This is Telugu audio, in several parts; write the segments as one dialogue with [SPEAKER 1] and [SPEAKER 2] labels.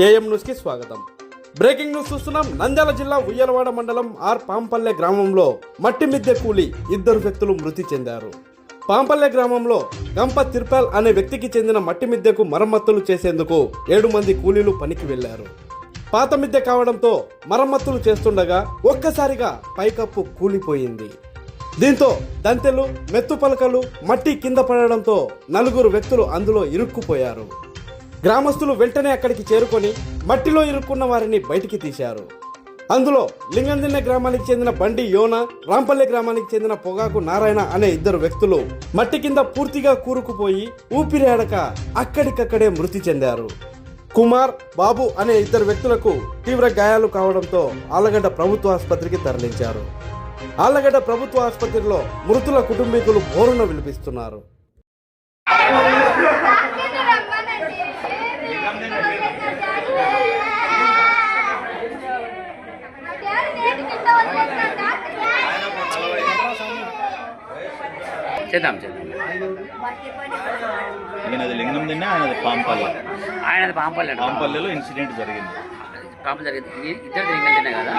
[SPEAKER 1] ఏఎం న్యూస్ కి స్వాగతం. బ్రేకింగ్ న్యూస్ చూస్తున్నాం. నంద్యాల జిల్లా ఉయ్యలవాడ మండలం పాంపల్లె గ్రామంలో మట్టి మిద్దె కూలి ఇద్దరు వ్యక్తులు మృతి చెందారు. పాంపల్లె గ్రామంలో గంప తిరుపాల్ అనే వ్యక్తికి చెందిన మట్టి మిద్దెకు మరమ్మతులు చేసేందుకు 7 మంది కూలీలు పనికి వెళ్లారు. పాత మిద్దె కావడంతో మరమ్మతులు చేస్తుండగా ఒక్కసారిగా పైకప్పు కూలిపోయింది. దీంతో దంతెలు, మెత్తు పలకలు, మట్టి కింద పడడంతో 4 వ్యక్తులు అందులో ఇరుక్కుపోయారు. గ్రామస్తులు వెంటనే అక్కడికి చేరుకొని మట్టిలో ఇరుక్కున్న వారిని బయటికి తీశారు. అందులో లింగందిన్నె గ్రామానికి చెందిన బండి యోన, రాంపల్లె గ్రామానికి చెందిన పొగాకు నారాయణ అనే 2 వ్యక్తులు మట్టి కింద పూర్తిగా కూరుకుపోయి ఊపిరి ఆడక అక్కడికక్కడే మృతి చెందారు. కుమార్, బాబు అనే 2 వ్యక్తులకు తీవ్ర గాయాలు కావడంతో ఆళ్లగడ్డ ప్రభుత్వ ఆసుపత్రికి తరలించారు. ఆళ్లగడ్డ ప్రభుత్వ ఆసుపత్రిలో మృతుల కుటుంబీకులు బోరున విలిపిస్తున్నారు.
[SPEAKER 2] ఈయనది లింగం తిన్నా, ఆయనది పాంపల్లె. పాంపల్లెలో ఇన్సిడెంట్ జరిగింది.
[SPEAKER 3] ఇద్దరు లింగం తిన్నా కదా.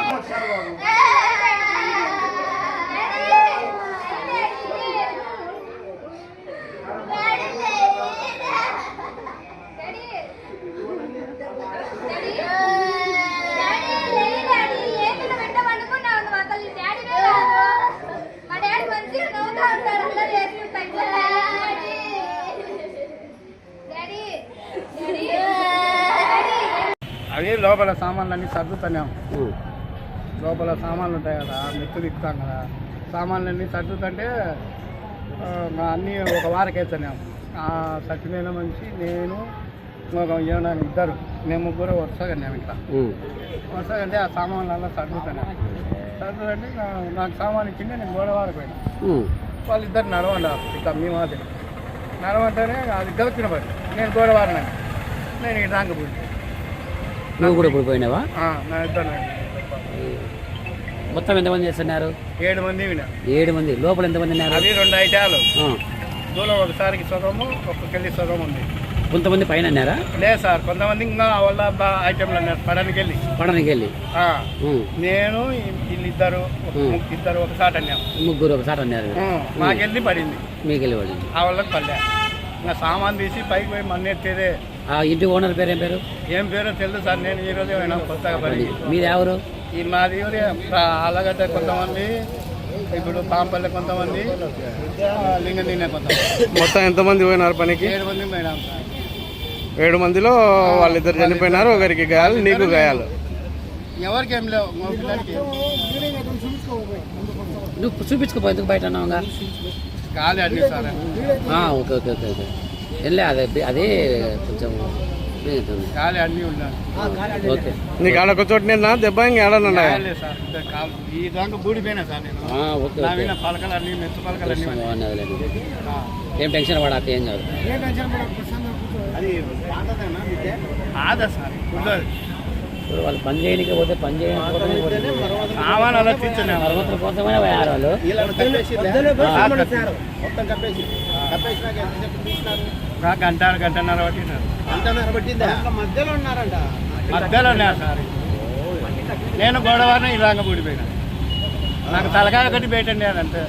[SPEAKER 4] అవి లోపల సామాన్లన్నీ సర్దుతున్నాం. లోపల సామాన్లు ఉంటాయి కదా, మెత్తులు ఇస్తాం కదా, సామాన్లన్నీ సర్దుతుంటే అన్నీ ఒక వారకేస్తున్నాం. సత్యమైన మనిషి, నేను, ఏమన్నా ఇద్దరు, మేము 3 వరుసగా ఇట్లా వరుసగంటే ఆ సామాన్లలో సర్దుతున్నాం. సర్దుతుంటే నాకు సామాన్ ఇచ్చిండే, నేను గోడవారకు పోయినా. వాళ్ళిద్దరు నడవండారు ఇట్లా మీ మాదిరి నడవంటేనే అది గౌచిన పడి నేను గోడవారినాను. నేను ఇటు రాంగపోయి.
[SPEAKER 3] నువ్వు కూడా ఇప్పుడు పోయినావా?
[SPEAKER 4] నా ఇద్దరు
[SPEAKER 3] మొత్తం ఎంతమంది చేస్తున్నారు?
[SPEAKER 4] 7 మంది.
[SPEAKER 3] 7 మంది. లోపల ఎంతమంది ఉన్నారు?
[SPEAKER 4] అవి 2 ఐటాలు. దూరం ఒకసారికి సగము, ఒక్కొక్కళ్ళి సగం ఉంది.
[SPEAKER 3] కొంతమంది పైన అన్నారా? లేదు
[SPEAKER 4] సార్, కొంతమంది ఇంకా వాళ్ళ ఐటెంలు అన్నారు పడడానికి వెళ్ళి. నేను వీళ్ళిద్దరు ఇద్దరు ఒకసారి అన్నాం.
[SPEAKER 3] 3 ఒకసారి అన్నారు.
[SPEAKER 4] మాకెళ్ళి పడింది,
[SPEAKER 3] మీకెళ్ళి పడింది.
[SPEAKER 4] ఆ వాళ్ళకి పడ్డా. ఇంకా సామాన్ తీసి పైకి పోయి మన్నెత్తేదే.
[SPEAKER 3] ఆ ఇంటి ఓనర్ పేరు ఏం పేరు?
[SPEAKER 4] తెలుసు సార్, నేను ఈ రోజే పోయినా కొత్తగా పడింది.
[SPEAKER 3] మీరు ఎవరు?
[SPEAKER 4] ఈ మాది ఆళ్ళగడ్డ కొంతమంది, ఇప్పుడు పాంపల్లె కొంతమంది, లింగం తినే కొంతమంది.
[SPEAKER 1] మొత్తం ఎంతమంది పోయినారు పనికి?
[SPEAKER 4] 7 మంది పోయినాం సార్.
[SPEAKER 1] 7 మందిలో వాళ్ళిద్దరు చనిపోయినారు, ఒకరికి గాయాలు, నీకు గాయాలు.
[SPEAKER 4] ఎవరికి ఏం లేవు. మా పిల్లలకి
[SPEAKER 3] నువ్వు చూపించుకోపో, ఎందుకు బయట అన్నావుగా?
[SPEAKER 4] కాలే అన్ని sir.
[SPEAKER 3] Okay okay okay okay వెళ్ళే అదే కొంచెం
[SPEAKER 4] కాలే అన్నీ ఉన్నాయి.
[SPEAKER 3] ఓకే.
[SPEAKER 1] నీకు ఆడ ఒక చోట నిన్న దెబ్బ ఇంకేడన్నా
[SPEAKER 4] సార్, ఈ దాంట్లో బూడిపోయినా సార్ నేను. పలకలు అన్ని, మెత్తు పలకలు అన్ని.
[SPEAKER 3] ఏం టెన్షన్ పడాక ఏం కాదు.
[SPEAKER 4] ఆదా సార్,
[SPEAKER 3] ఇప్పుడు వాళ్ళు పని చేయడానికి పోతే పని చేయకపోతే
[SPEAKER 4] సామాన్ అలా తీర్చున్నాం.
[SPEAKER 3] మరమ్మతుల కోసమే పోయారు వాళ్ళు.
[SPEAKER 4] గంటన్నర మధ్యలో ఉన్నారు సార్. నేను గోడవారిని ఇలాగ ఊడిపోయినా. నాకు తలకాయ ఒకటి పెట్టండి అని అంతే.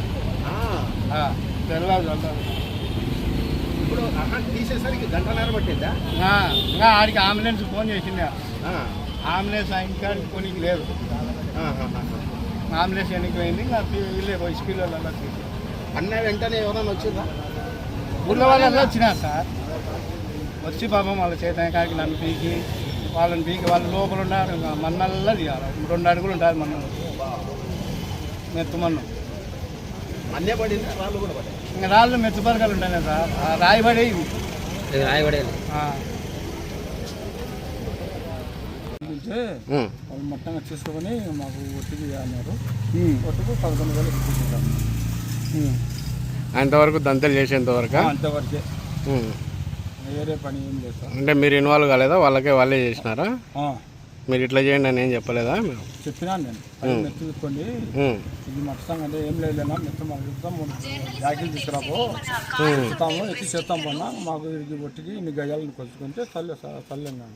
[SPEAKER 4] తెలియదు.
[SPEAKER 2] ఇప్పుడు తీసేసరికి గంటన్నర పట్టిందా?
[SPEAKER 4] ఇంకా ఆడికి అంబులెన్స్ ఫోన్ చేసిందా. అంబులెన్స్ ఇంకా కొనికి లేదు. అంబులెన్స్ ఎన్నికి పోయింది. ఇంకా వీళ్ళే స్కూల్లో
[SPEAKER 2] అన్న వెంటనే ఎవరైనా వచ్చిందా?
[SPEAKER 4] ఊళ్ళో వాళ్ళలో వచ్చినారు సార్. వచ్చి పాపం వాళ్ళ చేత కాడికి నన్ను పీకి, వాళ్ళని పీకి వాళ్ళు లోపల ఉన్నారు. మన్నల్లా తీయాలి. 2 అడుగులు ఉంటుంది మన్ను, మెత్తు మన్ను.
[SPEAKER 2] అన్నే పడింది, రాళ్ళు కూడా పడ్డాయి.
[SPEAKER 4] ఇంకా రాళ్ళు మెత్తు పరకలు ఉంటాయి సార్, రాయబడేవి. వాళ్ళు మొత్తంగా చేసుకొని మాకు ఒట్టికి అన్నారు. ఒట్టుకు 11,000 ఇప్పించాం.
[SPEAKER 1] అంతవరకు దంతలు చేసేంతవరకు?
[SPEAKER 4] అంతవరకే, వేరే పని ఏం లేదు సార్.
[SPEAKER 1] అంటే మీరు ఇన్వాల్వ్ కాలేదా? వాళ్ళే చేసినారా? మీరు ఇట్లా చేయండి అని ఏం చెప్పలేదా?
[SPEAKER 4] చెప్పినాను నేను. మెత్తు తీసుకోండి, ఇది మొత్తం అంటే ఏం లేదు, మెత్త మాకు చెప్తాం, జాకెట్లు తీసుకురాపో చెప్తాము, ఎత్తి చేస్తాం పన్నా, మాకు ఇది ఒట్టికి ఇన్ని గజాలను కొలుచుకుంటే చల్లే సార్, చల్లేండి.